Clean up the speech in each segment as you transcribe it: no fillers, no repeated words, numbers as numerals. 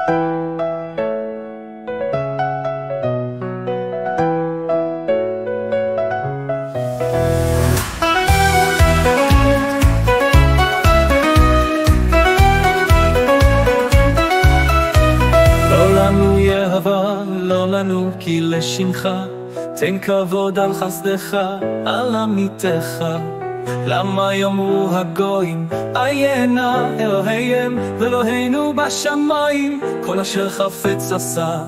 לא לנו כי לשמך, תן כבוד על חסדך, על עמיתך. למה יאמרו הגויים, עיינה אלוהיהם ואלוהינו בשמיים, כל אשר חפץ עשה,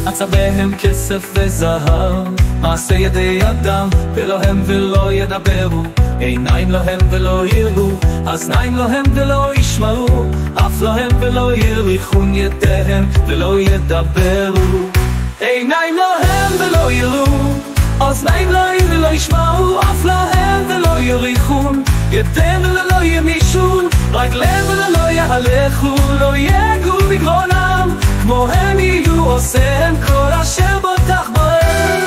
עשה בהם כסף וזהב. מעשה ידי אדם ולהם ולא ידברו, עיניים להם ולא יראו, אוזניים להם ולא ישמעו, אף להם ולא יריחון ידיהם ולא ידברו. עיניים להם ולא יראו, אוזניים להם ולא ישמעו, אף להם ולא יריחון ידיהם ולא ימישון, רגליהם ולא יהלכו, לא יגעו בגרונם, כמו הם יהיו עושיהם כל אשר בוטח בהם.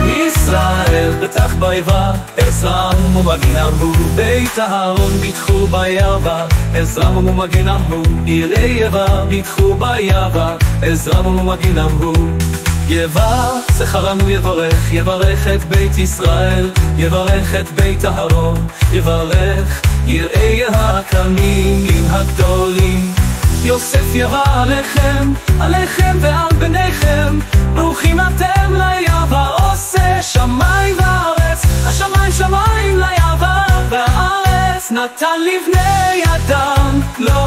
ישראל בטח ביבה, עזרם ומגינם הוא, בית אהרון ביטחו ביבה, עזרם ומגינם הוא, יראי יבה ביטחו ביבה, עזרם ומגינם הוא. יבא זכרנו יברך, יברך את בית ישראל, יברך את בית אהרון, יברך יראי הקטנים הגדולים. יוסף יבא עליכם, עליכם ועל בניכם, ברוכים אתם ליבא, עושה שמיים וארץ, השמיים שמיים ליבא, והארץ נתן לבני אדם, לא